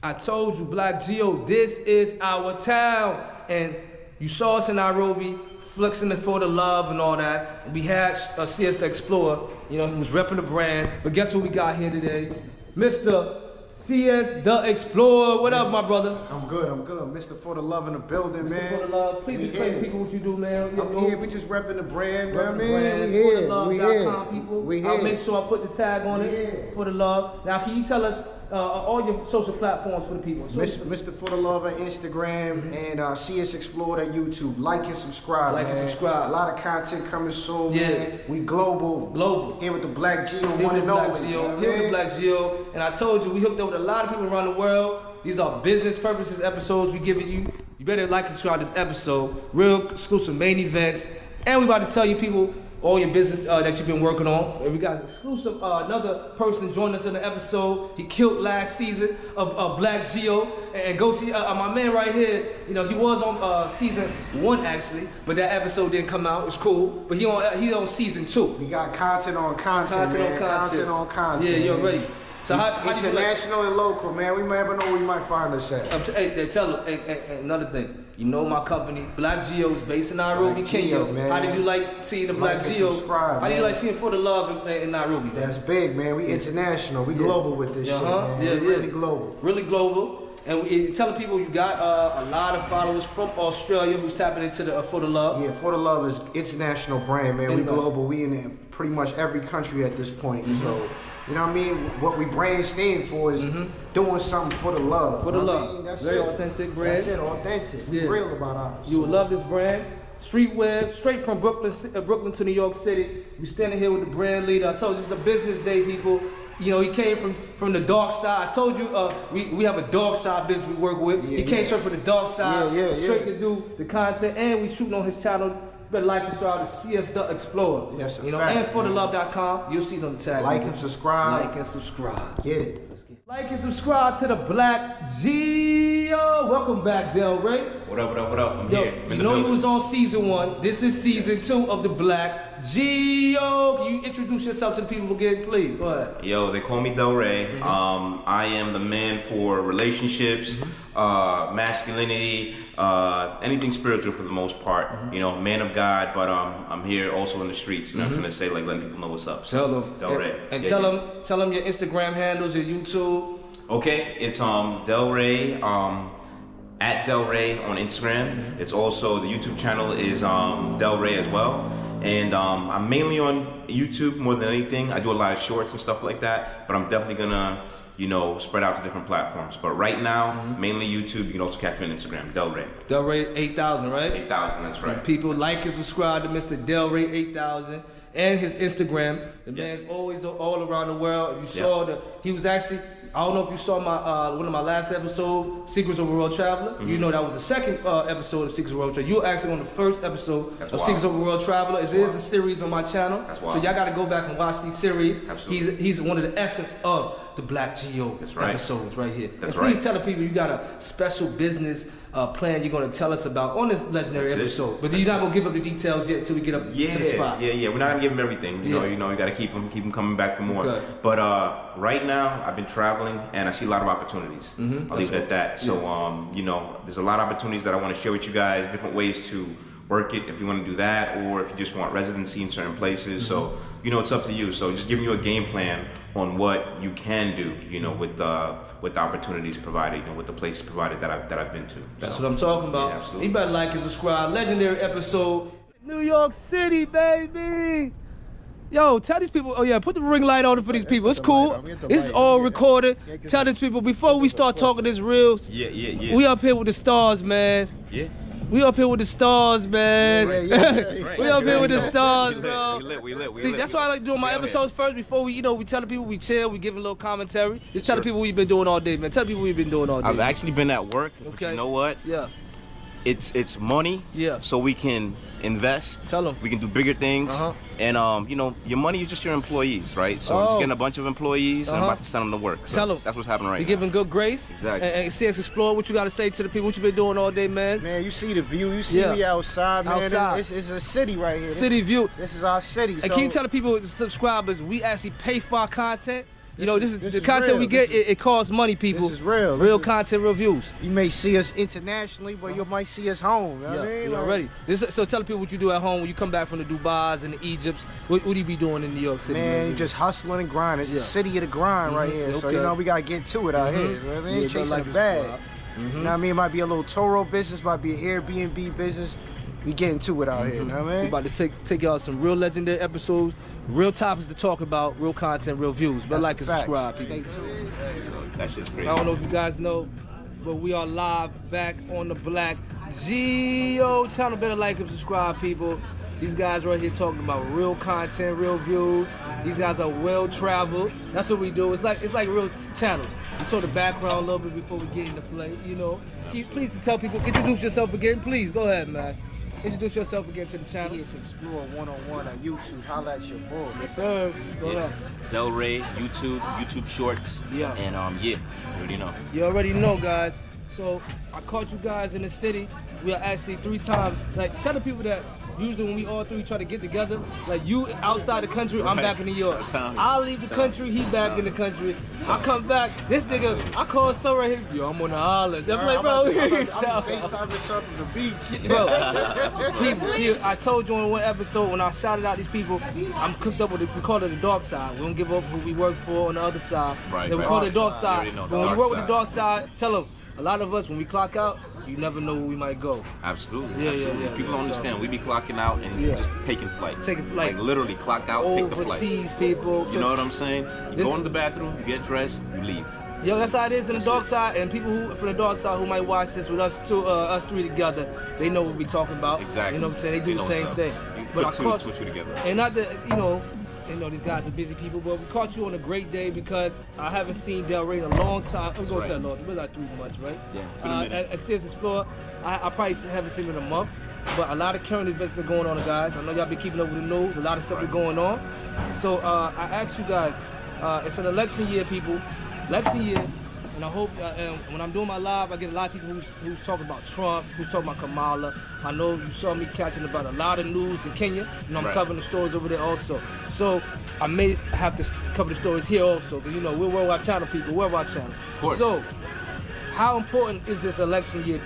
I told you, BLACKGEO, this is our town. And you saw us in Nairobi, flexing it for the love and all that. We had CS the Explorer, you know, he was repping the brand. But guess who we got here today? Mr. CS the Explorer. What up, my brother? I'm good. Mr. For the Love in the building, man. Mr. For the Love. Please explain to people what you do, man. I'm here. We just repping the brand, man. We ForTheLove.com, people. We here. I'll make sure I put the tag on it. For the Love. Now, can you tell us all your social platforms for the people? Mr. For the Love on Instagram and CS Explorer at YouTube. Like and subscribe, Like and subscribe. A lot of content coming soon, Yeah. man. We global. Here with the BLACKGEO, Here with the BLACKGEO. And I told you, we hooked up with a lot of people around the world. These are business purposes episodes we giving you. You better like and subscribe to this episode. Real exclusive main events. And we about to tell you people all your business that you've been working on. And we got exclusive, another person joined us in the episode. He killed last season of BLACKGEO. And go see my man right here. You know, he was on season 1 actually, but that episode didn't come out. It's cool, but he on season 2. We got content on content, man. Content on content. Yeah, you're ready. So how international and local, man. We never know where you might find us at. Hey, tell them. Another thing. You know my company, BLACKGEO, is based in Nairobi, Kenya. Man. How did you like seeing the BLACKGEO? How do you like seeing For the Love in Nairobi? That's big, man. We international. We global with this shit, man. Yeah, really global. Really global. And we telling people you got a lot of followers from Australia who's tapping into the For the Love. Yeah, For the Love is international brand, man. We global. We in pretty much every country at this point. So. You know what I mean? What we brand stand for is doing something for the love. For the love. I mean? That's very it. authentic brand. That's it, authentic. Yeah. Real about us. You will love this brand. Streetwear, straight from Brooklyn to New York City. We standing here with the brand leader. I told you, it's a business day, people. You know, he came from the dark side. I told you, we have a dark side business we work with. He came straight from the dark side, straight to do the content, and we shooting on his channel. Better like and subscribe to CS the Explorer. Yes, you know, and ForTheLove.com. You'll see it on the tag. Like and subscribe. Like and subscribe. Get it. Let's get it. Like and subscribe to the BLACKGEO. Welcome back, Del Ray. What up? I'm here. You know you was on season 1. This is season 2 of the BLACKGEO. Can you introduce yourself to the people again, please? Go ahead. Yo, they call me Del Ray. I am the man for relationships, masculinity, anything spiritual for the most part. You know, man of God, but I'm here also in the streets. And I'm trying to say, like, letting people know what's up. So, tell them. Del Ray. And tell them your Instagram handles, your YouTube. Okay, it's Del Ray, at Del Ray on Instagram. It's also, the YouTube channel is Del Ray as well. And I'm mainly on YouTube more than anything. I do a lot of shorts and stuff like that, but I'm definitely gonna, you know, spread out to different platforms. But right now, mainly YouTube. You can also catch me on Instagram, Del Ray. Del Ray 8000, right? 8000, that's right. And people like and subscribe to Mr. Del Ray 8000 and his Instagram. The man's always all around the world. You saw he was actually, I don't know if you saw my one of my last episodes, Secrets of a World Traveler. You know that was the second episode of Secrets of a World Traveler. You were actually on the first episode of Secrets of a World Traveler. It is a series on my channel. So y'all got to go back and watch these series. He's one of the essence of the BLACKGEO episodes right here. And please tell the people you got a special business plan you're going to tell us about on this legendary episode. But you're not going to give up the details yet until we get up to the spot. Yeah. We're not going to give them everything. You know, you got to keep them coming back for more. Okay. But right now, I've been traveling and I see a lot of opportunities. I'll leave it at that. So, you know, there's a lot of opportunities that I want to share with you guys, different ways to work it if you want to do that, or if you just want residency in certain places. So, you know, it's up to you. So just giving you a game plan on what you can do, you know, with the opportunities provided, you know, with the places provided that I've been to. That's what I'm talking about. Yeah, absolutely. You better like and subscribe. Legendary episode, New York City, baby. Yo, tell these people, put the ring light on for these people. It's cool. This is all recorded. Tell these people, before we start talking this real, we up here with the stars, man. Yeah. We up here with the stars, man. We up here with the stars, bro. We lit. See, that's why I like doing my episodes first before we tell the people we chill, we give a little commentary. Just tell the people we've been doing all day, man. Tell the people we've been doing all day. I've actually been at work, but you know what? Yeah. It's money, so we can invest. Tell them. We can do bigger things. And you know, your money is just your employees, right? So I'm just getting a bunch of employees and I'm about to send them to work. So tell them. That's what's happening right now. You're giving good grace. Exactly. And CS Explorer, what you got to say to the people? What you been doing all day, man? Man, you see the view. You see me outside, man. Outside. It's a city right here. City view. This is our city. And can you tell the people, the subscribers, we actually pay for our content? You know, this is the content real. we get. It costs money, people. This is real. Real content, real views. You may see us internationally, but you might see us home. You know what I mean? You already. So tell people what you do at home when you come back from the Dubais and the Egypts. What do you be doing in New York City? Man, you just hustling and grinding. It's the city of the grind right here. So you know we gotta get to it out here. You know what I mean? Chasing the bag. You know what I mean? It might be a little Toro business, might be an Airbnb business. We getting to it out here. You know what I mean? We about to take y'all some real legendary episodes, real topics to talk about, real content, real views. But like and subscribe, people. Stay tuned. That shit's crazy. I don't know if you guys know, but we are live back on the BLACKGEO channel. Better like and subscribe, people. These guys right here talking about real content, real views. These guys are well traveled. That's what we do. It's like real channels. We saw the background a little bit before we get into play. You know, please tell people, introduce yourself again. Please go ahead, man. Introduce yourself again to the channel. CS Explore 101 on YouTube. Holla at your boy. Yes, sir. Go ahead. Del Rey, YouTube Shorts. Yeah. And you already know. You already know, guys. So I caught you guys in the city. We are actually 3 times. Like, tell the people that usually when we all 3 try to get together, like you outside the country, I'm back in New York. I leave the country, he back in the country. I come back, this nigga, I call son right here, yo, I'm on the island. I'm like, bro, I'm FaceTime yourself from the beach. Bro, I told you in one episode when I shouted out these people, I'm cooked up with it. We call it the dark side. We don't give up who we work for on the other side. Right, We call it the dark side. When When we work with the dark side, tell them, a lot of us, when we clock out, you never know where we might go. Absolutely. Yeah, absolutely. yeah, yeah. People don't understand. We be clocking out and just taking flights. Taking flights. Like literally clock out, take the flight. Overseas people. You know what I'm saying? You go in the bathroom, you get dressed, you leave. Yo, that's how it is in the dark side, and people who from the dark side who might watch this with us us 3 together, they know what we talking about. Exactly. You know what I'm saying? They do the same thing. But I caught two together. And not that you know these guys are busy people, but we caught you on a great day because I haven't seen Del Rey in a long time. I'm gonna say a long time, it's like 3 months, right? Yeah. At CS Explorer, I probably haven't seen him in a month, but a lot of current events been going on, guys. I know y'all been keeping up with the news. A lot of stuff been going on. So I asked you guys, it's an election year, people. Election year. And I hope when I'm doing my live, I get a lot of people who's talking about Trump, who's talking about Kamala. I know you saw me catching about a lot of news in Kenya, and I'm covering the stories over there also. So I may have to cover the stories here also, because you know we're Worldwide Channel people, Worldwide Channel. Of course. So how important is this election year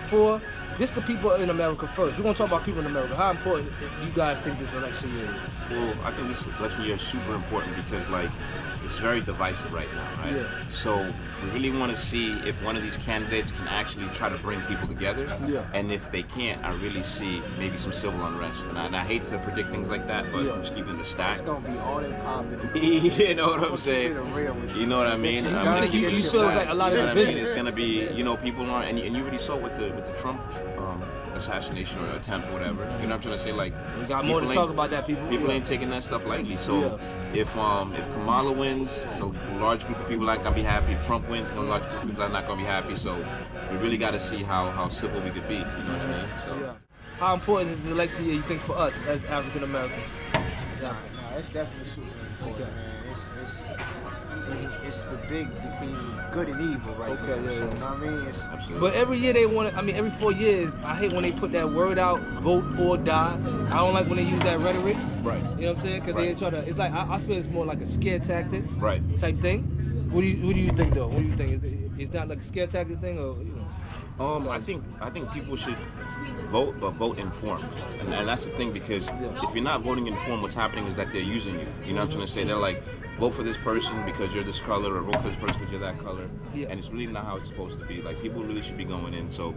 for just the people in America first? We're gonna talk about people in America. How important do you guys think this election year is? Well, I think this election year is super important because like it's very divisive right now, right? Yeah. So we really want to see if one of these candidates can actually try to bring people together. Yeah. And if they can't, I really see maybe some civil unrest. And I hate to predict things like that, but I'm just keeping the stack. It's gonna be all in popping. You know what I'm saying? You know what I mean? You feel like a lot of division. It's gonna be, you know, people aren't, and you already saw with the Trump assassination or attempt or whatever. You know what I'm trying to say? Like, we got more to talk about that, people. People ain't taking that stuff lightly. So if Kamala wins, it's a large group of people not gonna be happy. If Trump wins, a large group of people are not gonna be happy. So we really got to see how civil we could be. You know what I mean? So. How important is this election year, you think, for us as African Americans? Nah, it's definitely super important, man. It's the big between good and evil right now. So, you know what I mean? Absolutely. But every year they want to, I mean, every 4 years, I hate when they put that word out, vote or die. I don't like when they use that rhetoric. Right. You know what I'm saying? Because they try to, it's like, I feel it's more like a scare tactic. Right. Type thing. What do you think, though? What do you think? Is that like a scare tactic thing, or, you know? I think people should vote, but vote informed, and that's the thing, because if you're not voting informed, what's happening is that they're using you. You know what I'm trying to say? They're like, vote for this person because you're this color, or vote for this person because you're that color, and it's really not how it's supposed to be. Like, people really should be going in. So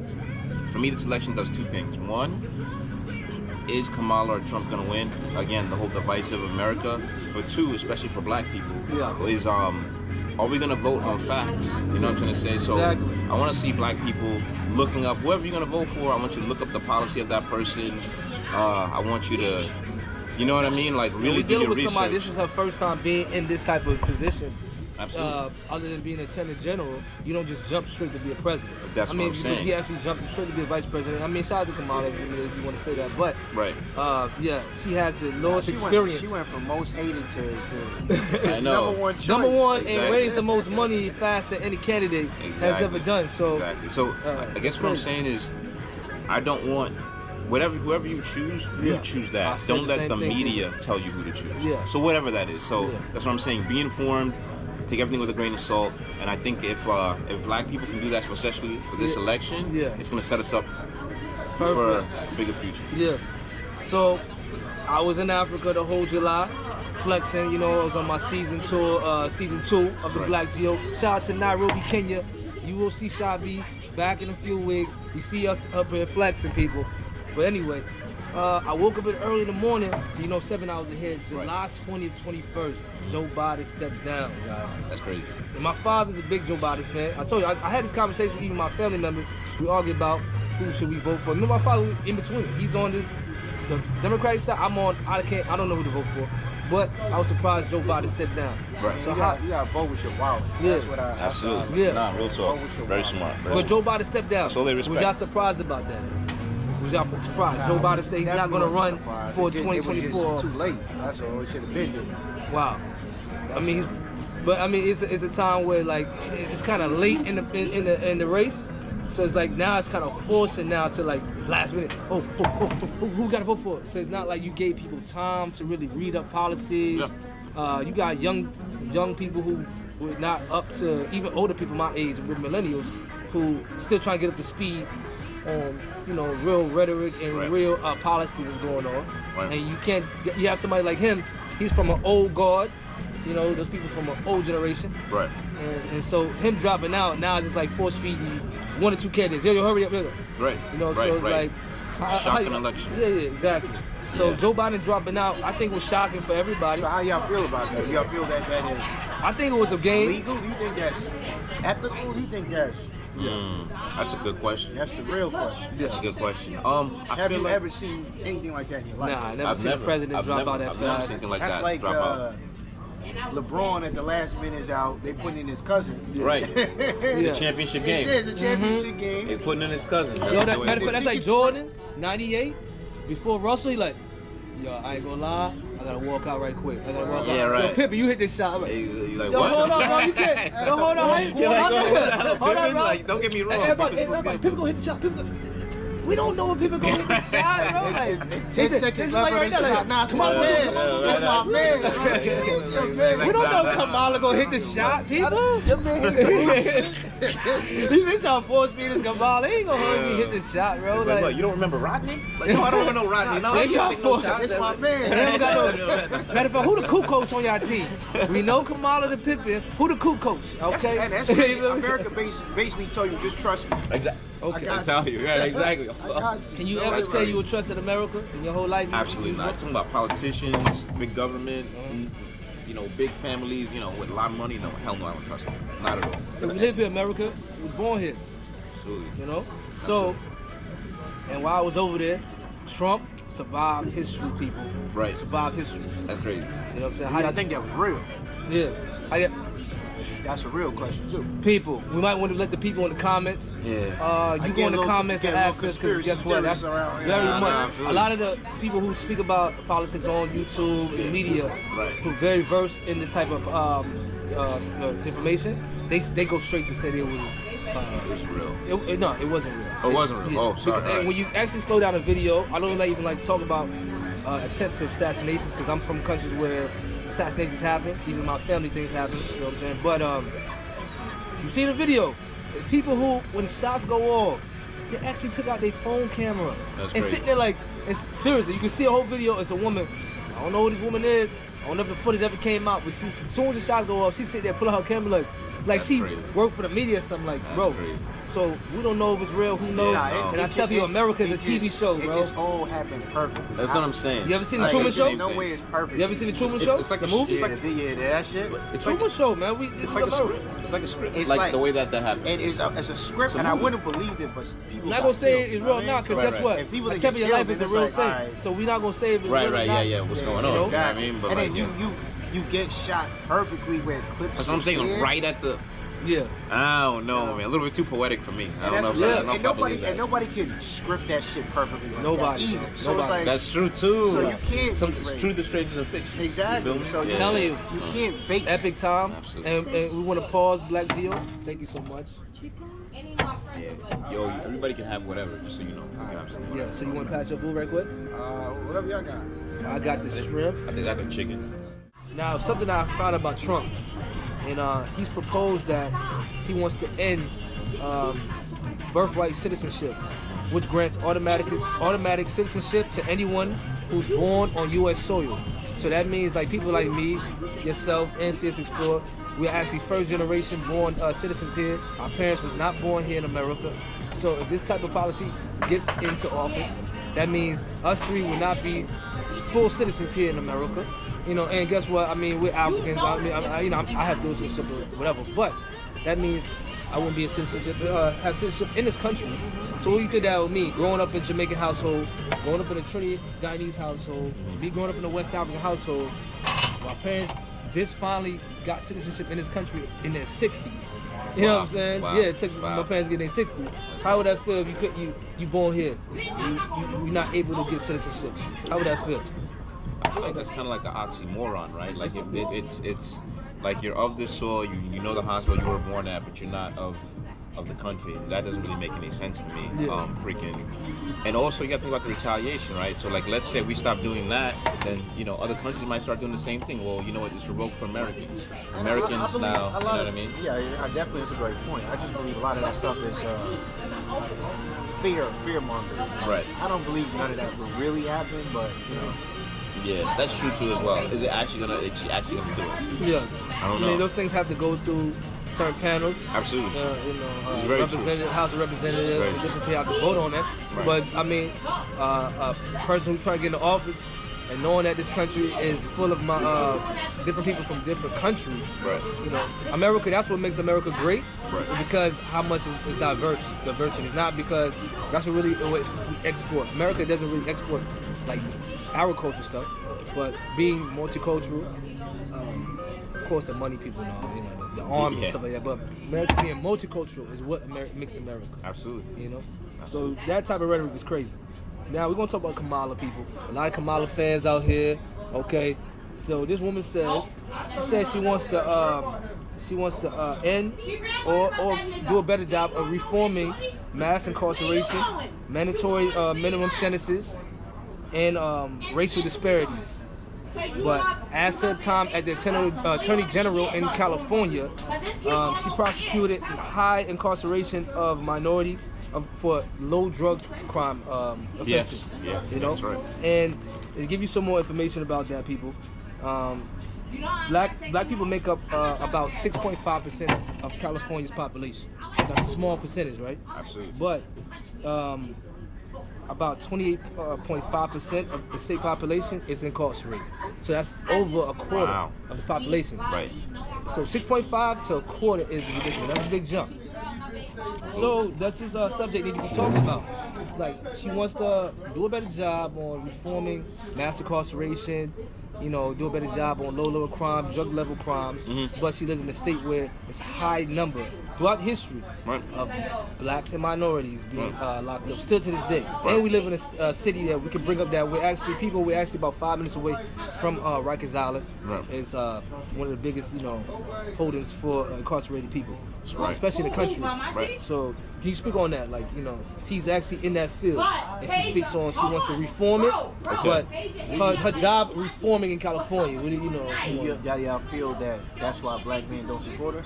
for me, this election does 2 things. One, is Kamala or Trump gonna win? Again, the whole divisive America. But 2, especially for black people, is are we gonna vote on facts? You know what I'm trying to say? So I want to see black people looking up whoever you're gonna vote for. I want you to look up the policy of that person. I want you to, you know what I mean? Like, really do your research. Somebody, this is her first time being in this type of position. Absolutely. Other than being Attorney General, you don't just jump straight to be a president. That's what I'm saying. He actually jumped straight to be a vice president. I mean, shout out to Kamala if you want to say that, but she has the lowest experience. She went from most hated to I know. number 1 choice. Number 1 and raised the most money fast than any candidate has ever done. So, so I guess what I'm saying is, I don't want. Whoever you choose, you choose that. Don't let the media tell you who to choose. So whatever that is. So that's what I'm saying. Be informed. take everything with a grain of salt. And I think if black people can do that, especially for this election, it's going to set us up for a bigger future. Yes. So I was in Africa the whole July, flexing. You know, I was on my season 2 of the BLACKGEO. Shout out to Nairobi, Kenya. You will see Shabi back in a few weeks. You see us up here flexing, people. But anyway, I woke up early in the morning, you know, 7 hours ahead. July 20th, 21st, Joe Biden steps down, guys. That's crazy. And my father's a big Joe Biden fan. I told you, I had this conversation with even my family members. We argued about who should we vote for. Remember, my father in between. He's on the Democratic side. I'm on. I don't know who to vote for. But I was surprised Joe Biden stepped down. Right. So you gotta vote with your wallet. Yeah. That's what I absolutely. Yeah. Nah, real talk. Very smart. But Joe Biden stepped down. That's all they respect. Was y'all surprised about that? Was y'all surprised? Joe Biden said he's not going to run for 2024. It was too late. That's all. It should have been there. Wow. I mean, it's a time where like it's kind of late in the race. So it's like now it's kind of forcing now to like last minute. Who got to vote for it? So it's not like you gave people time to really read up policies. Yeah. You got young people who were not up to, even older people my age with millennials who still trying to get up to speed on, you know, real rhetoric and real policies is going on. Right. And you have somebody like him. He's from an old guard. You know, those people from an old generation. Right. And so him dropping out now is just like force feeding 1 or 2 candidates. Yo, hurry up, Right. You know, so it's like shocking election. Yeah, exactly. So Joe Biden dropping out, I think was shocking for everybody. So how y'all feel about that? Y'all feel that is? I think it was a game. Legal? You think that's ethical? You think that's? That's a good question. That's the real question. That's a good question. Have you ever seen anything like that in your life? Nah, I never seen a president drop out that fast. I've never seen anything like that's that. Like, drop out. LeBron at the last minute is out. They putting in his cousin. Right. The championship game. It is a championship game. They putting in his cousin. Yo, that's like Jordan, 98, before Russell. He like, yo, I ain't gonna lie. I gotta walk out right quick. I gotta walk out. Right. Yo, Pippen, you hit this shot. Like, he's like, yo, what? hold on, bro. You can't. Yo, hold on. Hold on, bro. Like, don't get me wrong. Everybody, Pippen gonna hit the shot. We don't know when people gonna hit the shot, bro. Like, 10 seconds left right now. Like, nah, it's my man. That's my man. We don't know if Kamala gonna hit the shot, people. Your man. He been trying to force feed this Kamala. He ain't gonna hurt me hit the shot, bro. Like, what, you don't remember Rodney? Like, no, I don't remember no Rodney. No, it's my man. They don't got no. Matter of fact, who the cool coach on y'all team? We know Kamala the Pippen. Who the cool coach? Okay. And that's crazy. America basically told you just trust me. Exactly. Okay. I tell you. Yeah, exactly. Can you ever say you would trusted America in your whole life? Absolutely not. I'm talking about politicians, big government, you know, big families, you know, with a lot of money. No, hell no, I don't trust them. Not at all. We live here, America. We was born here. Absolutely. You know? So, and while I was over there, Trump survived history, people. Right. Survived history. That's crazy. You know what I'm saying? I think that was real. Yeah. That's a real question too. People, we might want to let the people in the comments. Yeah. You go in the comments and ask us, because guess what? That's very much. A lot of the people who speak about politics on YouTube and media, who are very versed in this type of information, they go straight to say it was. It was real. No, it wasn't real. Oh, it wasn't real. Oh, sorry. And when you actually slow down a video, I don't even like talk about attempts of assassinations, because I'm from countries where assassinations happen, even my family things happen, you know what I'm saying? But you see the video, it's people who, when shots go off, they actually took out their phone camera. That's and crazy. sitting there like, seriously, you can see a whole video, it's a woman, I don't know who this woman is, I don't know if the footage ever came out, but as soon as the shots go off, she sit there, pull out her camera like she worked for the media or something, like, bro. Crazy. So we don't know if it's real, who knows? And I tell you, America is a TV show, bro. It just all happened perfectly. That's what I'm saying. You ever seen the Truman Show? No way it's perfect. You ever seen the Truman Show? It's like the a movie? that shit. It's Truman Show, man. It's like a script. It's like a script. It's like the way that happened. And it's a script, and I wouldn't have believed it, but people. I'm not gonna say it's real now, because guess what? A temp of your life is a real thing. So we're not gonna say if it's real or not. Yeah. What's going on? Exactly. I mean, but and then you get shot perfectly where clips. That's what I'm saying. Right at the. Yeah. I don't know, man. A little bit too poetic for me. I don't know if and nobody can script that shit perfectly like nobody, that either. So it's like, that's true too. So you can't. It's true to strangers than fiction. Exactly. So I'm telling you, you can't fake epic time. Absolutely. And we want to pause BLACKGEO. Thank you so much. Yeah. Yo, everybody can have whatever, just so you know. Yeah. So you want to pass your food right quick? Whatever y'all got. I got the shrimp. I think I got the chicken. Now, something I found about Trump. and he's proposed that he wants to end birthright citizenship, which grants automatic citizenship to anyone who's born on U.S. soil. So that means like people like me, yourself, and CS Explorer, we're actually first generation born citizens here. Our parents was not born here in America. So if this type of policy gets into office, that means us three will not be full citizens here in America. You know, and guess what? I mean, we're Africans. I mean, I have dual citizenship or whatever, but that means I wouldn't be a citizenship, have citizenship in this country. So what do you think that would mean? Growing up in a Jamaican household, growing up in a Trinidad Guyanese household, me growing up in a West African household, my parents just finally got citizenship in this country in their 60s. You know what I'm saying? Wow. Yeah, it took my parents to get in their 60s. How would that feel if you born here? You're not able to get citizenship. How would that feel? I feel like that's kind of like an oxymoron, right? Like it's like you're of this soil, you know the hospital you were born at, but you're not of the country. That doesn't really make any sense to me. Yeah. And also you got to think about the retaliation, right? So like, let's say we stop doing that, then you know other countries might start doing the same thing. Well, you know what? It's revoked for Americans. Americans now, you know what I mean? Yeah, definitely is a great point. I just believe a lot of that stuff is fear mongering. Right. I don't believe none of that will really happen, but you know. Yeah, that's true too as well. Is it actually gonna do it? Yeah. I don't know. I mean, those things have to go through certain panels. Absolutely. You know, it's very representative, House of Representatives, and different people have to vote on that. Right. But I mean, a person who's trying to get into office and knowing that this country is full of different people from different countries. Right. You know, America. That's what makes America great. Right. Because how much is diverse. Diversity. It's not because that's what really what we export. America doesn't really export like agriculture stuff, but being multicultural. Of course, the money people know, you know, the army and stuff like that. But America being multicultural is what makes America. Absolutely. You know, so that type of rhetoric is crazy. Now we're gonna talk about Kamala, people. A lot of Kamala fans out here. Okay, so this woman says she wants to end or do a better job of reforming mass incarceration, mandatory minimum sentences, and racial disparities. But as her time at the Attorney General in California, she prosecuted high incarceration of minorities for low drug crime offenses. Yes, you know, that's right. And to give you some more information about that, people, black people make up about 6.5% of California's population. That's a small percentage, right? Absolutely. But about 28.5% of the state population is incarcerated. So that's over a quarter of the population. Right. So 6.5 to a quarter is ridiculous. That's a big jump. So that's his subject need to be talked about. Like, she wants to do a better job on reforming mass incarceration, you know, do a better job on low crime, drug level crimes. But she lives in a state where it's a high number throughout history of blacks and minorities being locked up, still to this day. And we live in a city that we can bring up that we're actually about 5 minutes away from Rikers Island. It's one of the biggest, you know, holdings for incarcerated people, especially in the country. So can you speak on that? Like, you know, she's actually in that field, and she speaks on she wants to reform it, but her job reforming in California. What do you know? Y'all feel that that's why black men don't support her?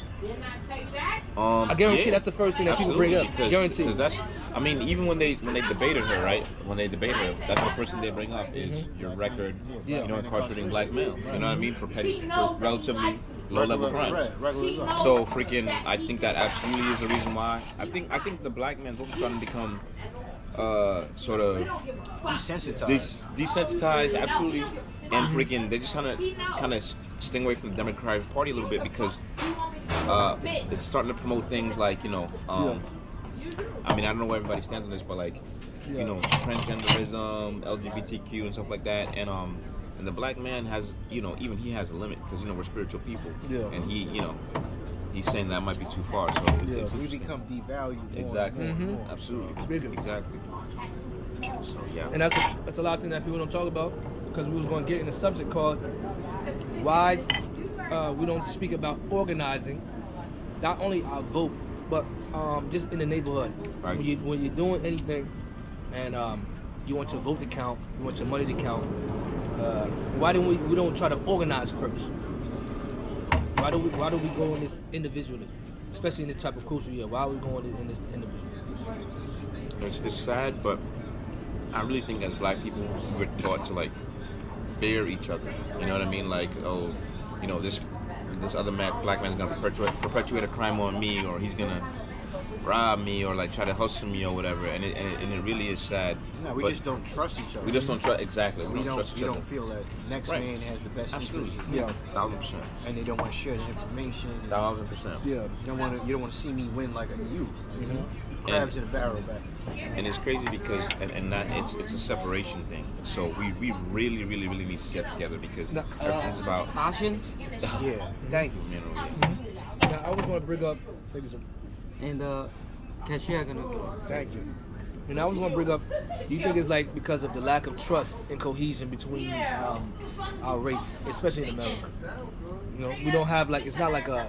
I guarantee that's the first thing that people bring up. Guarantee. Because that's, I mean, even when they debated her, right? When they debated her, that's the first thing they bring up is your record, you know, incarcerating black male. You know what I mean? For relatively low-level crimes. So freaking, I think that absolutely is the reason why. I think the black man's also starting to become sort of desensitized, absolutely, and freaking they just kind of staying away from the Democratic Party a little bit because it's starting to promote things like, you know, I mean, I don't know where everybody stands on this, but like, you know, transgenderism, LGBTQ and stuff like that, and the black man has, you know, even he has a limit because, you know, we're spiritual people, and he, you know, he's saying that might be too far, so it's we become devalued. Exactly. Absolutely. Exactly. So, yeah. And that's a lot of things that people don't talk about, because we was going to get in a subject called why we don't speak about organizing, not only our vote, but just in the neighborhood. Right. When you're doing anything, and you want your vote to count, you want your money to count, why don't we don't try to organize first? Why do we go in this individualism, especially in this type of crucial year? Why are we going in this individualism? It's sad, but I really think as black people, we're taught to like fear each other. You know what I mean? Like, oh, you know, this other black man's gonna perpetuate a crime on me, or he's gonna rob me, or like try to hustle me or whatever. And it really is sad. No, we just don't trust each other. We just don't trust. Exactly. We don't trust each other. We don't feel that next man has the best Absolutely. interests. Yeah, 1000%. And they don't want to share the information. 1000%. Yeah. You don't want to see me win like a you. You know, crabs in a barrel back. And it's crazy because it's a separation thing. So we really need to get together because everything's about passion. Yeah. Thank you. You know, Now I was going to bring up. And cashier gonna go. Thank you. And I was going to bring up, do you think it's like because of the lack of trust and cohesion between our race, especially in America? You know, we don't have like, it's not like a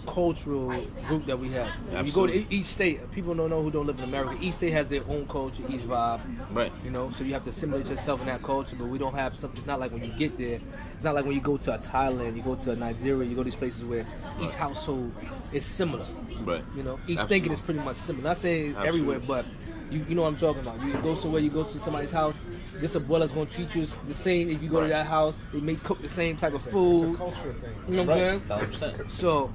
cultural group that we have. Absolutely. You go to each state, people don't know who don't live in America. Each state has their own culture, each vibe. Right. You know, so you have to assimilate yourself in that culture, but we don't have something. It's not like when you get there. It's not like when you go to a Thailand, you go to a Nigeria, you go to these places where each household is similar. Right. You know, each Absolutely. thinking is pretty much similar. Not saying everywhere, but you know what I'm talking about. You go somewhere, you go to somebody's house, this abuela's gonna treat you the same. If you go to that house, they may cook the same type of food. It's a cultural thing. You know what I'm saying? 100%. So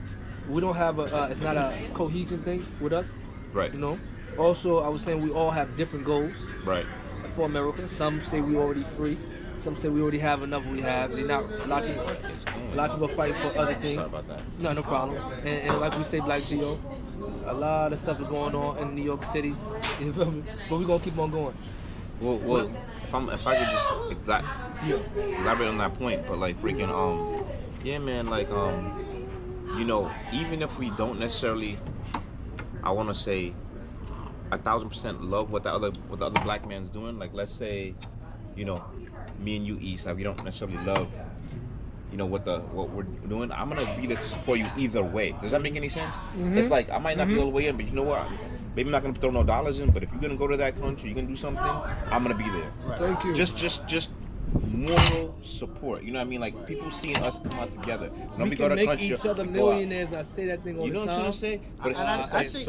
we don't have it's not a cohesion thing with us. Right. You know. Also, I was saying we all have different goals. Right. For America, some say we already free. Some say we already have enough. We have. They're not. A lot of people fight for other things. Sorry about that. No problem. And like we say, BLACKGEO, a lot of stuff is going on in New York City. You feel me? But we're gonna keep on going. Well, if I could just elaborate on that point, but like freaking yeah, man, like you know, even if we don't necessarily, I want to say 1000% love what the other black man's doing. Like, let's say, you know, me and you, East, like we don't necessarily love, you know, what we're doing. I'm gonna be there to support you either way. Does that make any sense? It's like I might not be all the way in, but you know what? Maybe I'm not gonna throw no dollars in, but if you're gonna go to that country, you're gonna do something, I'm gonna be there. Right. Thank you. Just moral support. You know what I mean? Like people seeing us come out together. We can make each other millionaires. I say that thing all the time. You know what I'm trying to say? But it's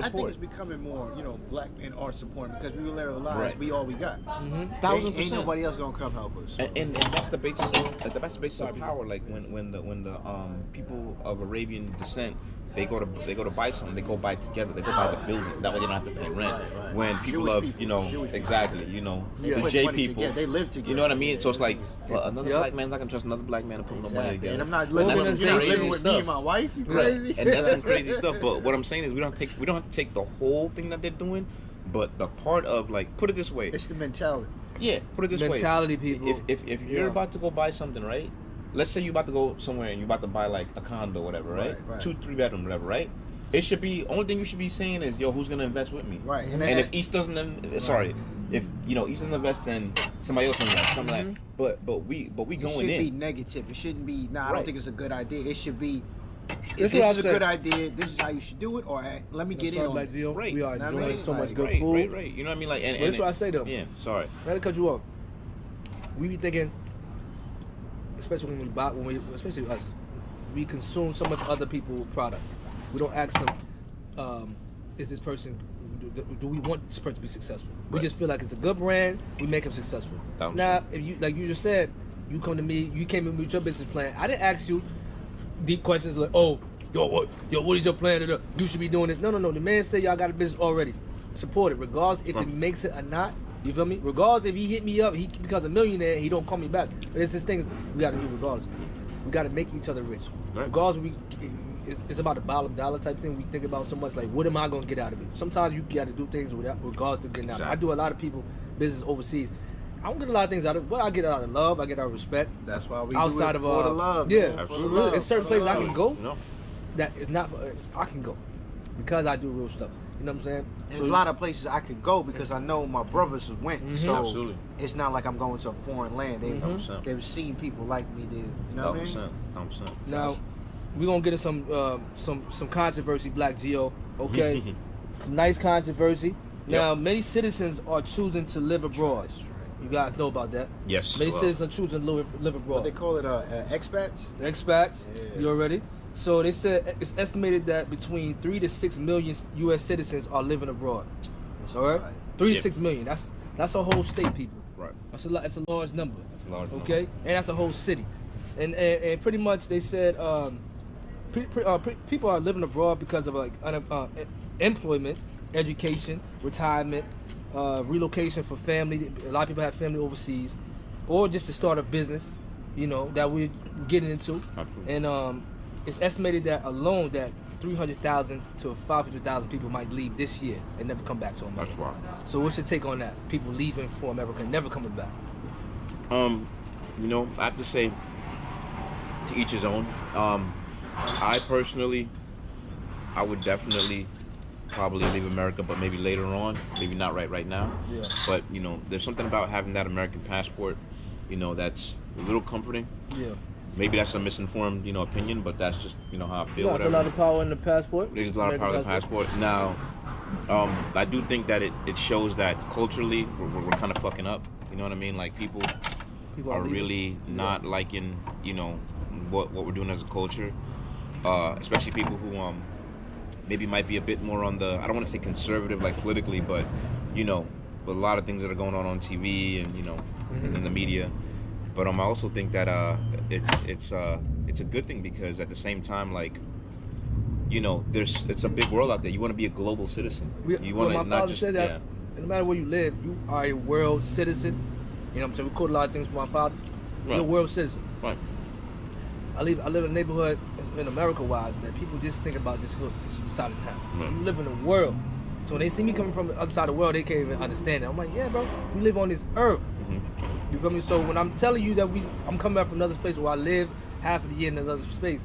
I think it's becoming more, you know, black men are supporting because we realize we all we got. 1000%. Ain't nobody else gonna come help us. So. And that's the basis. That's the basis of power. Like when the people of Arabian descent. They go to buy something. They go buy together. They go buy the building. That way they don't have to pay rent. Right. When people Jewish of people, you know Jewish exactly you know they the put J money people. together. They live together. You know what I mean? So it's like another black man's not gonna trust another black man to put no money together. And I'm not living with me and my wife. You crazy? And that's some crazy stuff. But what I'm saying is we don't have to take the whole thing that they're doing, but the part of like put it this way. It's the mentality. Yeah, put it this way. Mentality, people. If you're about to go buy something, right? Let's say you're about to go somewhere and you're about to buy like a condo, whatever, right? 2-3 bedroom, whatever, right? It should be only thing you should be saying is, yo, who's gonna invest with me? Right. And if East doesn't, if you know East doesn't invest, then somebody else invest. Something like that. But we going in. It should be negative. It shouldn't be. I don't think it's a good idea. It should be. This is a good idea. This is how you should do it. Or let me get in on it. Right. We are enjoying so much good right, food. Right. You know what I mean? Like, and that's what I say though. Yeah. Sorry. Not to cut you off. We be thinking, especially when we buy, especially us, we consume so much other people's product. We don't ask them. Is this person? Do we want this person to be successful? We just feel like it's a good brand. We make them successful. Now, if you like you just said, you come to me, you came in with your business plan. I didn't ask you deep questions like, oh, what is your plan? You should be doing this. No. The man said y'all got a business already. Support it, regardless if it makes it or not. You feel me? Regardless if he hit me up, he becomes a millionaire, he don't call me back. But it's this thing we got to do regardless. We got to make each other rich. Right. Regardless, it's about the dollar type thing. We think about so much like, what am I going to get out of it? Sometimes you got to do things regardless of getting out. I do a lot of people business overseas. I don't get a lot of things out of it. Well, I get out of love. I get out of respect. That's why we outside do it of for the love. Yeah, absolutely. There's certain places I can go that is not. I can go because I do real stuff. You know what I'm saying? There's a lot of places I could go because I know my brothers went. So it's not like I'm going to a foreign land. They've seen people like me there. You know what I mean? 100%. Now we're gonna get into some controversy, BLACKGEO. Okay, some nice controversy. Now many citizens are choosing to live abroad. You guys know about that? Yes. Many citizens are choosing to live abroad. What they call it, expats? Expats. Yeah. You already? So they said it's estimated that between 3 to 6 million U.S. citizens are living abroad. All right, 3 to 6 million. That's a whole state, people. Right. That's a lot. That's a large number. That's a large number. Okay, and that's a whole city, and pretty much they said people are living abroad because of like employment, education, retirement, relocation for family. A lot of people have family overseas, or just to start a business, you know, that we're getting into. Absolutely. And it's estimated that alone that 300,000 to 500,000 people might leave this year and never come back to America. That's wild. So what's your take on that? People leaving for America and never coming back. You know, I have to say, to each his own. I personally, I would definitely probably leave America, but maybe later on, maybe not right now. Yeah. But you know, there's something about having that American passport, you know, that's a little comforting. Yeah. Maybe that's a misinformed, you know, opinion, but that's just, you know, how I feel. Yeah, there's a lot of power in the passport. There's a lot of power in the passport. Now, I do think that it shows that culturally we're kind of fucking up. You know what I mean? Like people are really not liking, you know, what we're doing as a culture. Especially people who maybe might be a bit more on the, I don't want to say conservative like politically, but you know, with a lot of things that are going on TV and, you know, in the media. But I also think that it's a good thing, because at the same time, like, you know, it's a big world out there. You want to be a global citizen. You want to not just, said that, no matter where you live, you are a world citizen. You know what I'm saying? We quote a lot of things from my father. Right. You're a world citizen. Right. I live in a neighborhood in America-wise that people just think about this hood, this side of town. Right. You live in the world. So when they see me coming from the other side of the world, they can't even understand it. I'm like, yeah, bro, we live on this earth. You feel me? So when I'm telling you that I'm coming back from another space where I live half of the year in another space,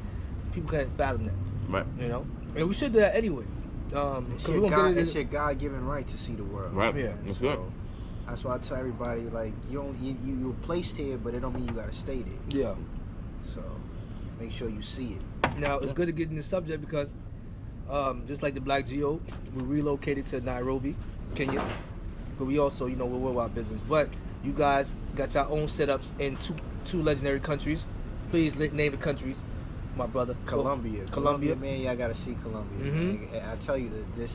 people can't fathom that. Right. You know? And we should do that anyway. It's your God-given right to see the world. Right. Yeah. That's good. That's why I tell everybody, like, you're placed here, but it don't mean you gotta stay there. Yeah. So make sure you see it. Now it's good to get in this subject because just like the BLACKGEO, we relocated to Nairobi, Kenya. But we also, you know, we're worldwide business. But you guys got your own setups in two legendary countries. Please name the countries, my brother. Colombia. Colombia. Man, y'all gotta see Colombia. Mm-hmm. I tell you that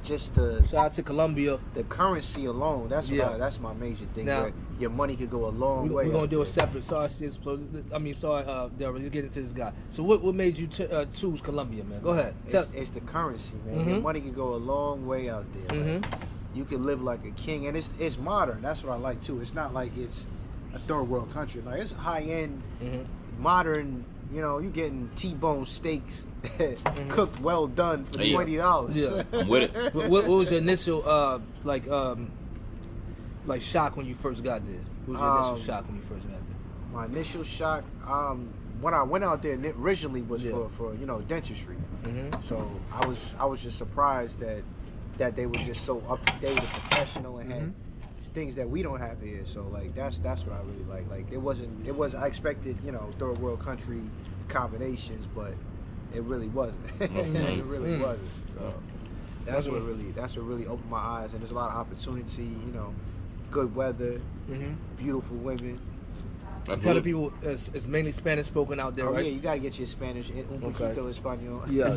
just the shout out to Colombia. The currency alone, that's my major thing. Now, where your money could go a long way. We're gonna do a separate. Sorry, Delroy, let's get into this guy. So what made you choose Colombia, man? Go ahead. It's the currency, man. Your money can go a long way out there. Like, you can live like a king, and it's modern. That's what I like too. It's not like it's a third world country. Like, it's high end, modern. You know, you getting T-bone steaks cooked well done for $20. Yeah, I'm with it. What was your initial like shock when you first got there? What was your initial shock when you first got there? My initial shock, when I went out there originally was for you know, dentistry. So I was just surprised that they were just so up to date and professional and had things that we don't have here. So like that's what I really like. Like it was I expected, you know, third world country combinations, but it really wasn't. It really wasn't. So that's what really opened my eyes, and there's a lot of opportunity, you know, good weather, beautiful women. I'm telling people it's mainly Spanish spoken out there, right? Yeah, you gotta get your Spanish. Un poquito español. Yeah.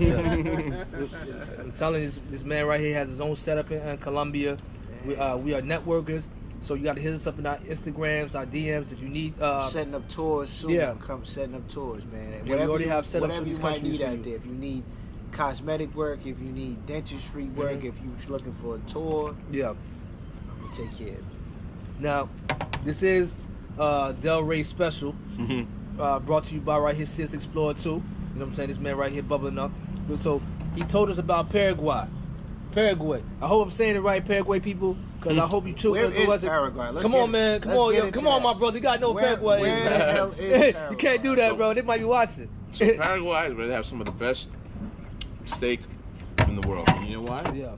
I'm telling you, this man right here has his own setup in Colombia. We are networkers, so you got to hit us up in our Instagrams, our DMs if you need. Setting up tours soon. Yeah. Come setting up tours, man. Yeah, we already have set up for these whatever you might countries need for out you. there. If you need cosmetic work, if you need dentistry work, if you're looking for a tour, yeah, I'm gonna take care of it. Now, this is Del Rey special, brought to you by right here, Sis Explorer 2. You know what I'm saying? This man right here bubbling up. So he told us about Paraguay. I hope I'm saying it right, Paraguay people, because I hope you choose. Where is Paraguay? Come on, man. Come on, my brother. You gotta know Paraguay. Where the hell is Paraguay? You can't do that, bro. They might be watching. So Paraguay is where they have some of the best steak in the world. And you know why? Yeah.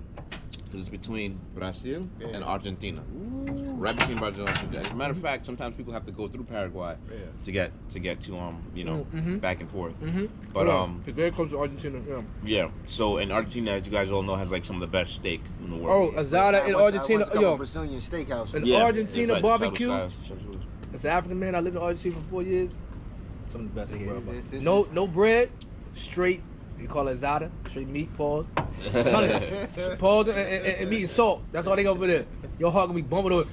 Because it's between Brazil and Argentina. Right between Brazil and Argentina. As a matter of fact, sometimes people have to go through Paraguay to get to you know, back and forth. But it's very close to Argentina. yeah. So in Argentina, as you guys all know, has like some of the best steak in the world. Oh, Azada in Argentina. Yo, Brazilian steakhouse. An Argentina barbecue. As an African man, I lived in Argentina for 4 years. Some of the best in the world. Bro. No bread. straight. They call it Zada, straight meat, pause. Pause and meat and salt. That's all they got over there. Your heart gonna be bumping over,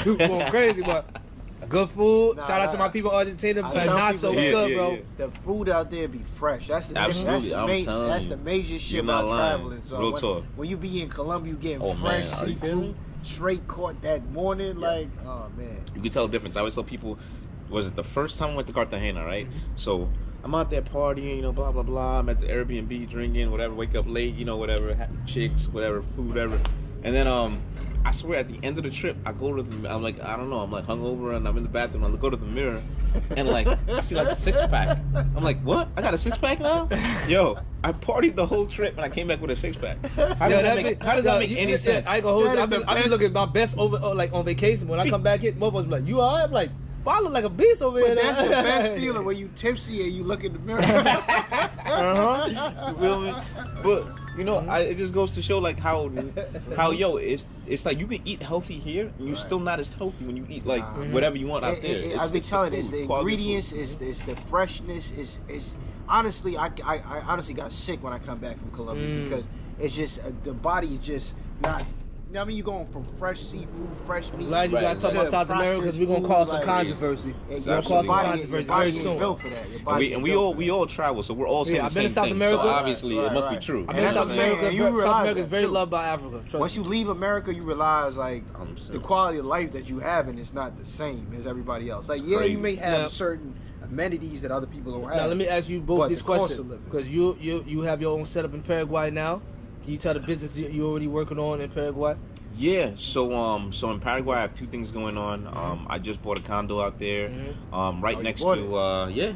going crazy, but good food. Shout out to my people in Argentina, but not so good, bro. The food out there be fresh. That's the Absolutely, that's the major shit about traveling. So real talk. When you be in Colombia, you getting fresh seafood, straight caught that morning. Like, oh man, you can tell the difference. I always tell people, was it the first time I went to Cartagena, right? So I'm out there partying, you know, blah, blah, blah. I'm at the Airbnb drinking, whatever, wake up late, you know, whatever, chicks, whatever, food, whatever. And then, I swear at the end of the trip, I go to the, I'm like, I don't know, I'm like hungover and I'm in the bathroom. I go to the mirror and like, I see like a 6-pack. I'm like, what? I got a 6-pack now? Yo, I partied the whole trip and I came back with a 6-pack. How does that make any sense? I ain't gonna hold you. I be looking at my best over, like on vacation. When I come back here, motherfuckers be like, you alright? I'm like, I look like a beast over here. That's the best feeling when you tipsy and you look in the mirror. You feel me? But you know, it just goes to show like how yo, it's like you can eat healthy here and you're still not as healthy when you eat like whatever you want out there. I've been telling you, the ingredients, is the freshness, is honestly, I honestly got sick when I come back from Colombia because it's just the body is just not. I mean, you're going from fresh seafood, fresh meat. Glad you guys talk about South America because we're gonna cause some controversy. We're gonna cause some controversy very soon. Built for that. And we all travel, so we're all saying the same thing. So obviously, it must be true. I've been in South America. South America is very loved by Africa. Once you leave America, you realize like the quality of life that you have, and it's not the same as everybody else. Like you may have certain amenities that other people don't have. Now let me ask you both these questions because you have your own setup in Paraguay now. Can you tell the business you're already working on in Paraguay? Yeah, so in Paraguay I have 2 things going on. I just bought a condo out there, right next to yeah.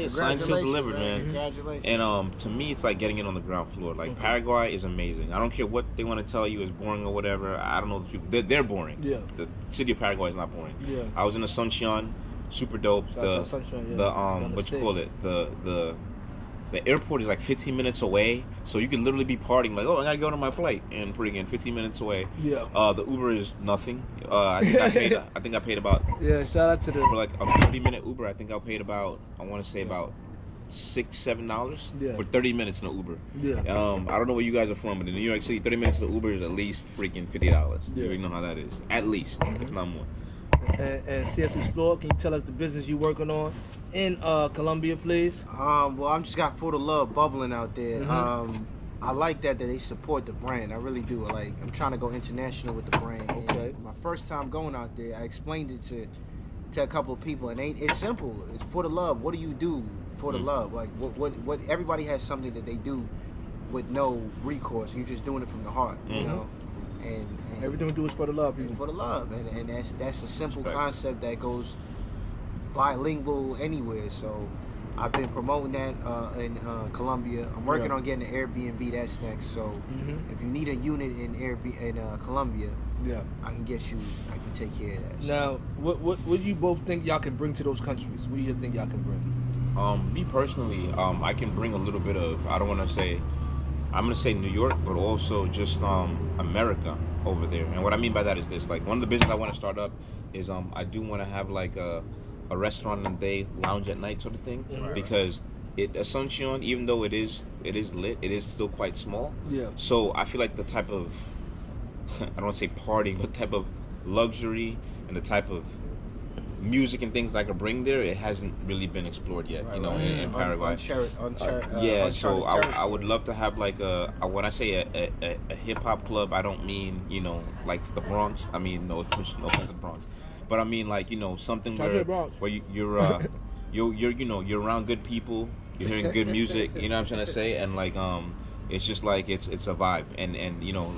Signed, sealed, delivered, man. Congratulations. And to me, it's like getting it on the ground floor. Like Paraguay is amazing. I don't care what they want to tell you is boring or whatever. I don't know the truth. They're boring. Yeah. The city of Paraguay is not boring. Yeah. I was in Asuncion, super dope. What you call it? The airport is like 15 minutes away, so you can literally be partying like, oh, I gotta go to my flight, and pretty again 15 minutes away. Yeah. The Uber is nothing. I think I paid about. Yeah, shout out to them. For like a 30-minute Uber, I think I paid about, I want to say about $6-7 for 30 minutes in an Uber. Yeah. I don't know where you guys are from, but in New York City, 30 minutes in an Uber is at least freaking $50. Yeah. You already know how that is. At least, if not more. And CS Explorer, can you tell us the business you're working on in Colombia, please? Well, I'm just got For the Love bubbling out there. I like that they support the brand. I really do. I'm trying to go international with the brand. Okay. And my first time going out there, I explained it to a couple of people, and it's simple. It's for the love. What do you do for the love? Like what everybody has something that they do with no recourse. You're just doing it from the heart, you know. And everything we do is for the love, people. For the love, and that's a simple concept that goes bilingual anywhere. So I've been promoting that in Colombia. I'm working on getting an Airbnb. That's next. So if you need a unit in Colombia, I can get you. I can take care of that. Now, what do you both think y'all can bring to those countries? What do you think y'all can bring? Me personally, I can bring a little bit of. I don't want to say. I'm gonna say New York, but also just America over there. And what I mean by that is this: like one of the business I want to start up is I do want to have like a restaurant and day lounge at night sort of thing, because Asuncion, even though it is lit, it is still quite small. Yeah. So I feel like the type of I don't want to say party, but type of luxury and the type of music and things that I could bring there, it hasn't really been explored yet, in Paraguay. So I would love to have like when I say a hip hop club, I don't mean like the Bronx. I mean no offense to the Bronx, but I mean like something where you're around good people, you're hearing good music. You know what I'm trying to say, and like it's just like it's a vibe, and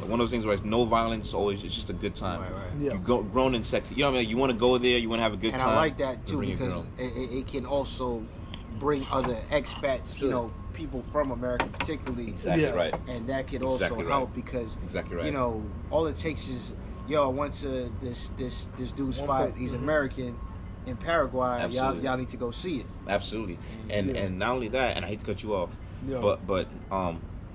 one of those things where it's no violence, it's just a good time. Yeah. You go grown and sexy. You know what I mean? You want to go there, you want to have a good time. And I like that too because it can also bring other expats, people from America particularly. Exactly right. And that could also help because all it takes is I went to this dude's spot. He's American. In Paraguay, y'all need to go see it. Absolutely, and not only that, and I hate to cut you off, but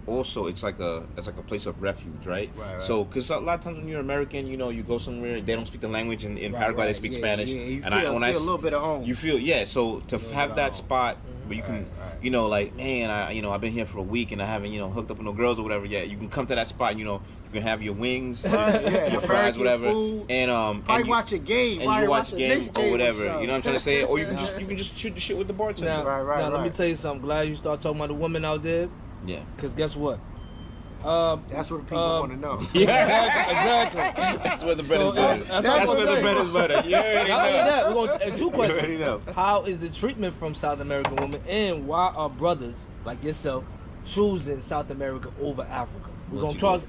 also it's like a place of refuge, right? So because a lot of times when you're American, you go somewhere, they don't speak the language. In Paraguay they speak Spanish, and I feel a little bit at home. You feel so to have that spot But you can, you know, like, man, I've been here for a week and I haven't, hooked up with no girls or whatever yet. You can come to that spot, you can have your wings, your fries, whatever, food, and probably watch a game, and you watch a game or whatever. You know what I'm trying to say? Or you can just shoot the shit with the bartender. Now, let me tell you something. Glad you start talking about the women out there. Yeah. Because guess what? That's what people want to know. Yeah, exactly. That's where the bread is butter. That's where the bread is butter. You already know. Not only that, we're going to two questions. You already know. How is the treatment from South American women, and why are brothers like yourself choosing South America over Africa? We're gonna charge.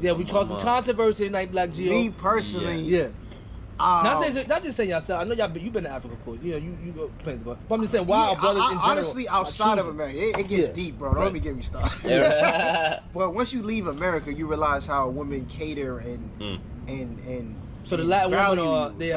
We charge some controversy tonight, Black Geo. Me personally, yeah. Not just saying yourself. I know you've been to Africa, of course. You go places, but I'm just saying why are brothers in general? Honestly, outside of America, it gets deep, bro. Don't let me get me started. But once you leave America, you realize how women cater and so the Latin women the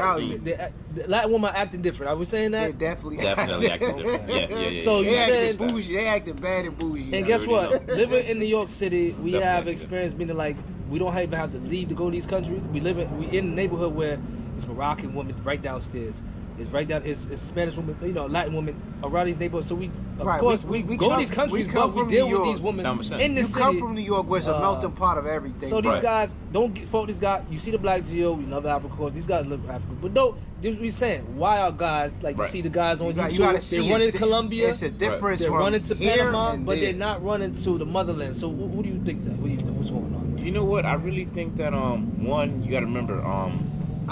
Latin women are acting different. Are we saying that? They're definitely acting different. Yeah. So you said bougie. They acting bad and bougie. And guess what? Living in New York City, we have experience meaning like we don't even have to leave to go to these countries. We in a neighborhood where it's Moroccan women right downstairs. It's right down. It's Spanish women, Latin women around these neighborhoods. So we go to these countries, but we deal with these women in the city. You come from New York, where it's a melting pot of everything. So these guys don't fault these guys. You see the Black Geo, we love Africa. Of course, these guys love Africa, but no. This is what we're saying. Why are guys like you see the guys on YouTube? They run to Colombia. It's a difference. They're running to Panama, but there. they're not running to the motherland. So what do you think that? What's going on? You know what? I really think that one, you got to remember. I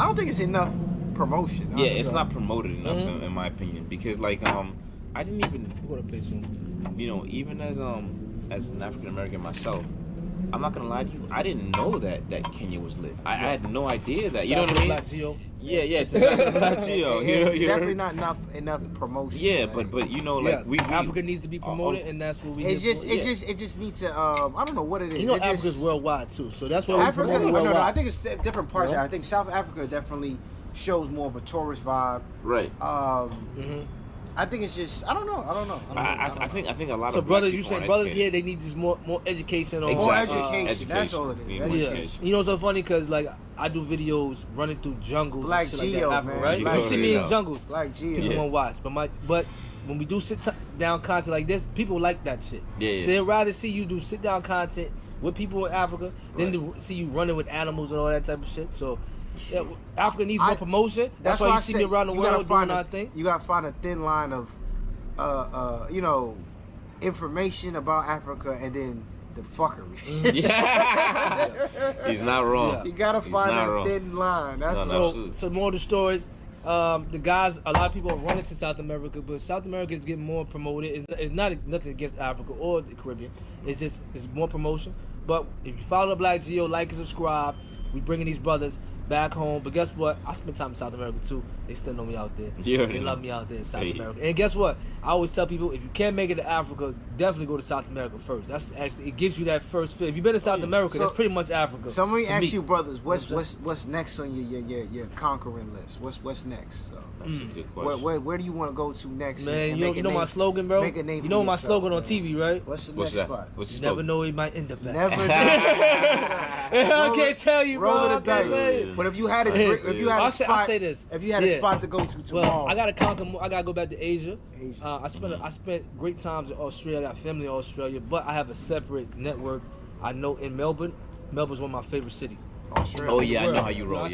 don't think it's enough promotion. Yeah, it's not promoted enough in my opinion, because like I didn't even even as an African American myself, I'm not gonna lie to you, I didn't know that Kenya was lit. I had no idea that. You know what I mean? Black Geo. Yeah, it's Black Geo. Definitely not enough promotion. Yeah, but we Africa needs to be promoted, and that's what we. It just needs to. I don't know what it is. Africa's worldwide too, so that's why we promote it worldwide. No, I think it's different parts. I think South Africa definitely shows more of a tourist vibe. Right. I think it's just I don't know. I think a lot of so brothers, you saying brothers here they need just more education on more education. That's all it is. Yeah. You know what's so funny because like I do videos running through jungles, Black Geo, like that, man. right? You see me in jungles. Black Geo. People won't watch, but when we do sit down content like this, people like that shit. Yeah. So they'd rather see you do sit down content with people in Africa than to see you running with animals and all that type of shit. So. Yeah, Africa needs more promotion. That's why you see me around the world doing our thing. You gotta find a thin line of, information about Africa and then the fuckery. He's not wrong. Yeah. You gotta find that thin line. That's so more of the story. The guys, a lot of people are running to South America, but South America is getting more promoted. It's not nothing against Africa or the Caribbean. It's more promotion. But if you follow the Black Geo, like and subscribe, we bringing these brothers back home. But guess what? I spend time in South America too. They still know me out there. They love me out there in South America. And guess what? I always tell people, if you can't make it to Africa, definitely go to South America first. That's actually, it gives you that first feel. If you've been to South America, that's pretty much Africa. So let me ask you, brothers, what's next on your conquering list? What's next? So, that's a good question. Where do you want to go to next? Man, you know my slogan, bro? You know my slogan on TV, right? What's the next spot? You never know, it might end up back. Never know. I can't tell you, bro. I can't tell you. But if you had a spot, I'll say this. If you had a spot to go to tomorrow, well, I gotta conquer more. I gotta go back to Asia. I spent great times in Australia. I got family in Australia, but I have a separate network. I know in Melbourne. Melbourne's one of my favorite cities. Australia. Oh yeah, I know how you roll. I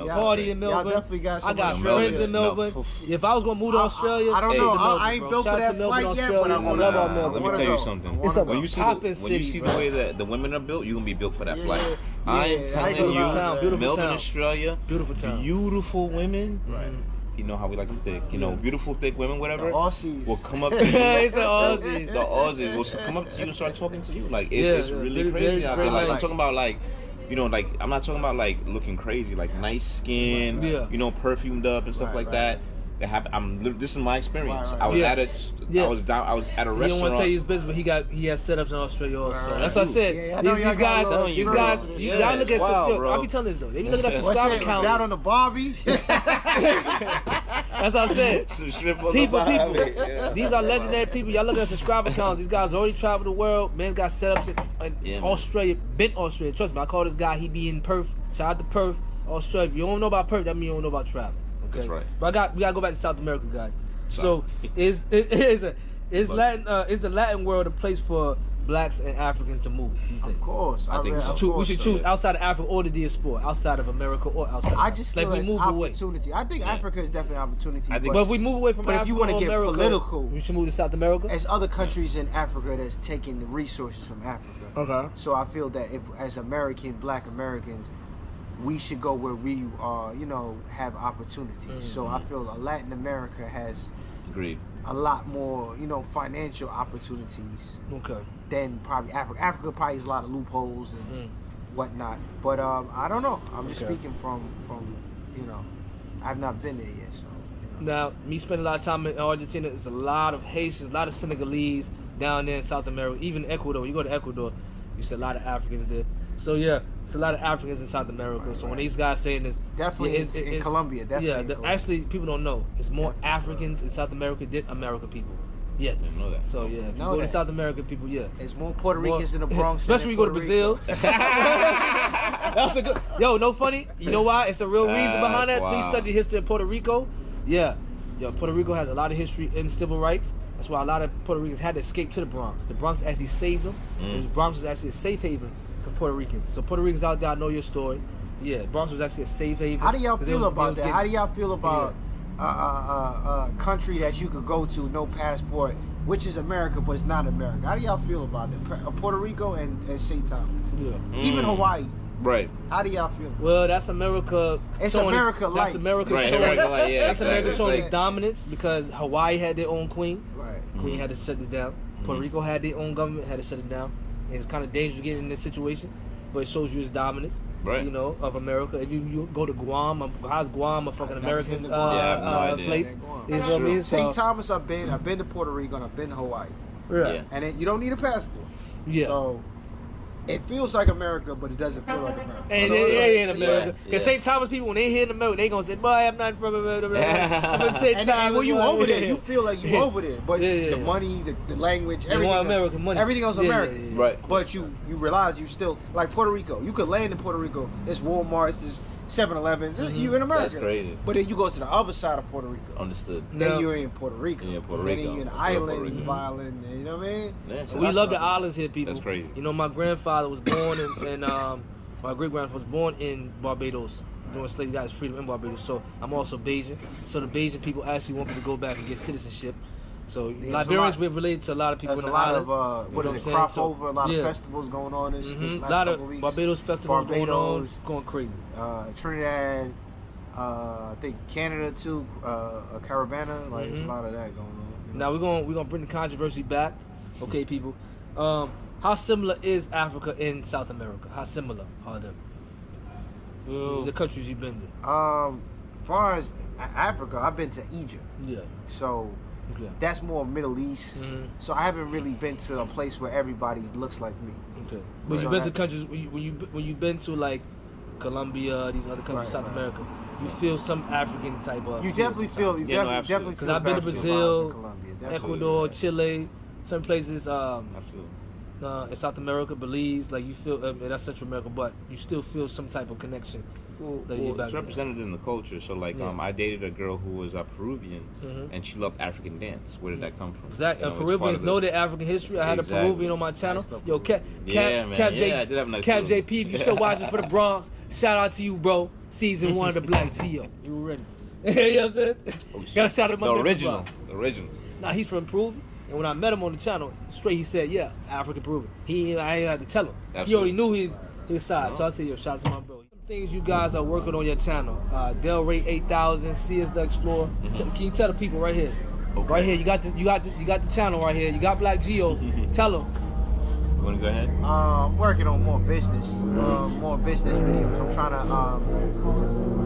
party in Melbourne. I got some friends in Melbourne. If I was gonna move to Australia, I don't know. I ain't built for that flight yet, but let me tell you something. When you see the way that the women are built, you're gonna be built for that flight. I'm telling you, Melbourne, Australia, beautiful town, beautiful women. Right. You know how we like them thick. You know, beautiful thick women, whatever. The Aussies will come up to you. It's the Aussies. The Aussies will come up to you and start talking to you. Like it's really crazy out there. Like I'm talking about like. You know, like I'm not talking about like looking crazy, like nice skin, you know, perfumed up and stuff like that. That happened. This is my experience. I was at I was at a restaurant. He don't want to tell you his business, but he has setups in Australia also. That's what I said. These guys, y'all look at I'll be telling this though. They be looking at subscriber count. Down on the Barbie. That's what I said. People. These are legendary people. Y'all look at subscriber counts. These guys already traveled the world. Man's got setups in Australia. Been Australia. Trust me, I call this guy. He be in Perth. Shout out to Perth, Australia. If you don't know about Perth, that means you don't know about travel. Okay? That's right. But we gotta go back to South America, guys. So is the Latin world a place for blacks and Africans to move? Of course, I think so. We should choose outside of Africa or the diaspora, outside of America or outside. I just feel like it's opportunity. I think Africa is definitely opportunity. But if we move away from Africa, if you want to get America, political, we should move to South America. There's other countries in Africa that's taking the resources from Africa. Okay. So I feel that if, as Black Americans, we should go where we have opportunities. So I feel Latin America has a lot more, financial opportunities. Okay. Than probably Africa. Africa probably has a lot of loopholes and whatnot. But I don't know. I'm just speaking from I've not been there yet. So. Now, me spending a lot of time in Argentina, there's a lot of Haitians, a lot of Senegalese down there in South America. Even Ecuador. You go to Ecuador, you see a lot of Africans there. So yeah, it's a lot of Africans in South America. So when these guys saying this, definitely in Colombia, definitely. Actually, people don't know. It's more Africans in South America than American people. Yes. I didn't know that. So yeah, if you go to South American people, there's more Puerto Ricans in the Bronx. Especially when you go to Brazil. That's a good. Yo, no funny. You know why? It's the real reason behind that. Please study the history of Puerto Rico. Yeah. Yo, Puerto Rico has a lot of history in civil rights. That's why a lot of Puerto Ricans had to escape to the Bronx. The Bronx actually saved them. The Bronx was actually a safe haven for Puerto Ricans. So Puerto Ricans out there, I know your story. Yeah, Bronx was actually a safe haven. How do y'all feel about that? How do y'all feel about a country that you could go to, no passport, which is America, but it's not America? How do y'all feel about that? Puerto Rico and St. Thomas. Yeah. Even Hawaii. Right. How do y'all feel? Well, that's America. It's America light. That's America right, showing. America light, yeah, that's America showing its dominance because Hawaii had their own queen. Right. Queen had to shut it down. Puerto Rico had their own government, had to shut it down. And it's kind of dangerous getting in this situation, but it shows you its dominance. Right. You know, of America. If you go to Guam, how's Guam a fucking American I have no idea. place? You know what I mean? St. Thomas, I've been to Puerto Rico and I've been to Hawaii. Yeah. And then you don't need a passport. Yeah. So it feels like America, but it doesn't feel like America. And it ain't America. Because St. Thomas people, when they hear in America, they gonna say, "Boy, I'm not from America." And when you over there, you feel like you over there. But the money, the language, everything, American money. Everything else American. Right. But you realize you still, like Puerto Rico, you could land in Puerto Rico. It's Walmart's, it's 7-Elevens. You in America. That's crazy. But then you go to the other side of Puerto Rico. Understood. Then you're in Puerto Rico. Yeah, Puerto Rico. Then you're in an island, violent. You know what I mean? Yeah, so we love the islands here, people. That's crazy. You know, my grandfather was born in my great grandfather was born in Barbados. During slavery, got his freedom in Barbados. So I'm also Bajan. So the Bajan people actually want me to go back and get citizenship. So Liberians, we're related to a lot of people in the islands. There's a lot of, crop over, a lot of festivals going on this last couple weeks. Barbados festivals going on, going crazy. Trinidad, I think Canada too, Caravana, there's a lot of that going on. You know? Now we're gonna bring the controversy back. Okay, people. How similar is Africa and South America? How similar are them? The countries you've been to. As far as Africa, I've been to Egypt. Yeah. So that's more Middle East. So I haven't really been to a place where everybody looks like me. Okay. But you've been to countries when you've been to like Colombia, these other countries, South America, you feel some African type of. You definitely feel. You definitely. Because I've been to Brazil, Ecuador, Chile, some places. In South America, Belize, like you feel, that's Central America, but you still feel some type of connection. Well, it's represented in the culture. So, like, I dated a girl who was Peruvian, and she loved African dance. Where did that come from? Exactly. You know, Peruvians know their African history. I had a Peruvian on my channel. Yo, Cap JP, if you still watching for the Bronx, shout out to you, bro. Season 1 of the BLACKGEO. You ready? You know what I'm saying? Gotta shout out my original. Nah, he's from Peru. And when I met him on the channel, straight he said, "Yeah, African Peruvian." I ain't had to tell him. Absolutely. He already knew his side. So I said, "Yo, shout out to my bro." Some things you guys are working on your channel. Del Rey 8000, CS the Explorer. Can you tell the people right here? Okay. Right here, you got the channel right here. You got BLACKGEO. Tell them. You wanna go ahead? I'm working on more business videos. I'm trying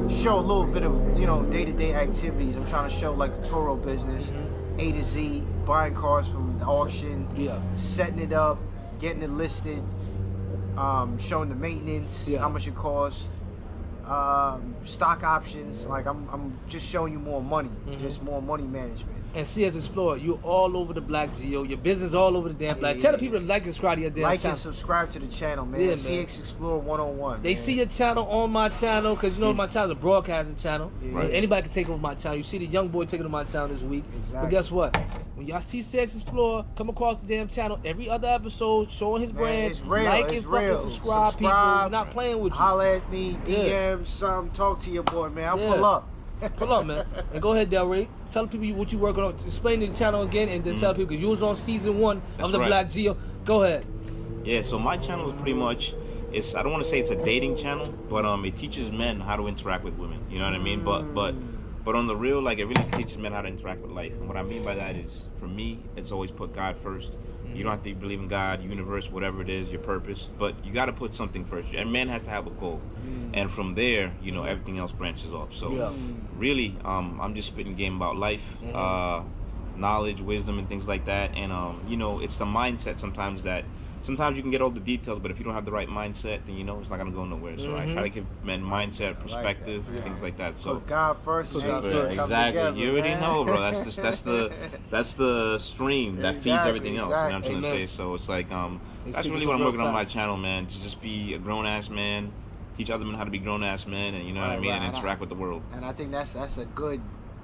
to show a little bit of day-to-day activities. I'm trying to show like the Toro business, A to Z, buying cars from the auction, setting it up, getting it listed, showing the maintenance, how much it costs, stock options. Like I'm just showing you more money, just more money management. and CS Explorer. You're all over the BLACKGEO. Your business all over the damn Black. Tell the people to like and subscribe to your damn channel. Like and subscribe to the channel, man. Yeah, CX Explorer 101. They see your channel on my channel, because you know my channel's a broadcasting channel. Right. Anybody can take over my channel. You see the young boy taking over my channel this week. Exactly. But guess what? When y'all see CX Explorer come across the damn channel, every other episode showing his brand, it's real. like it's and real. fucking subscribe, people. We're not playing with you. Holla at me, DM, something, talk to your boy, man. I'll pull up. Pull up, man. And go ahead, Delray. Tell people what you working on. Explain the channel again, and then tell people, because you was on season 1 of the BLACKGEO. Go ahead. Yeah, so my channel is pretty much, I don't want to say it's a dating channel, but it teaches men how to interact with women. You know what I mean? But on the real, like, it really teaches men how to interact with life. And what I mean by that is, for me, it's always put God first. You don't have to believe in God, universe, whatever it is, your purpose, but you got to put something first. And man has to have a goal, and from there, you know, everything else branches off. So really, I'm just spitting game about life, knowledge, wisdom, and things like that. And you know, it's the mindset sometimes that. Sometimes you can get all the details, but if you don't have the right mindset, then you know it's not gonna go nowhere. So I try to give men mindset, perspective, things like that. So put God first. exactly. Together, you already know, bro. That's the stream that feeds everything else. You know what I'm trying to say? So it's like that's really what I'm working on my channel, man. To just be a grown ass man, teach other men how to be grown ass men, and you know what I mean, and interact with the world. And I think that's a good,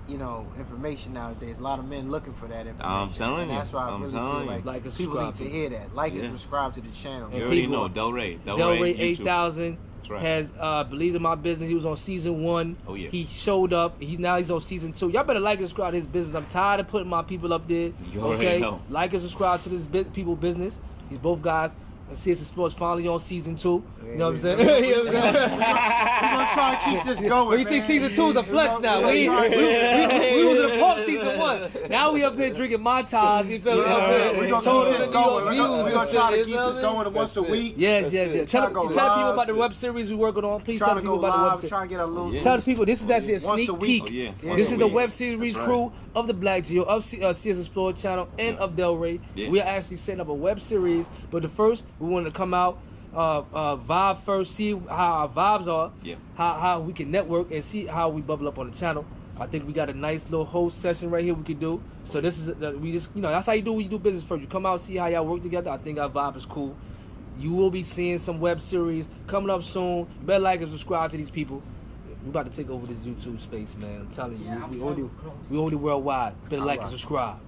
you know, information nowadays. A lot of men looking for that information. I'm telling you. That's why I really feel like people need to hear that. Like and subscribe to the channel. You already know, Delray 8000 has believed in my business. He was on season 1. Oh yeah. He showed up. Now he's on season 2. Y'all better like and subscribe to his business. I'm tired of putting my people up there. You already know. Like and subscribe to this people business. These both guys. CS Sports finally on season 2. You know what I'm saying? We're gonna try to keep this going. When you see season 2 is a flex now. We was in the pump season 1. Now we up here drinking Mai Tais. You feel me? We're gonna keep this going. We're gonna try to keep this going once a week. Yes. Tell the people about the web series we're working on. Please tell the people about the web series. Trying to get a little. Tell the people this is actually a sneak peek. This is the web series crew of the BLACKGEO, of CS Explorer channel, and of Delray. We are actually setting up a web series, but the first we want to come out, vibe first, see how our vibes are, how we can network, and see how we bubble up on the channel. I think we got a nice little host session right here we could do. So this is we just, you know, that's how you do when you do business first. You come out, see how y'all work together. I think our vibe is cool. You will be seeing some web series coming up soon. You better like and subscribe to these people. We about to take over this YouTube space, man. I'm telling you, we only worldwide. Better like and subscribe.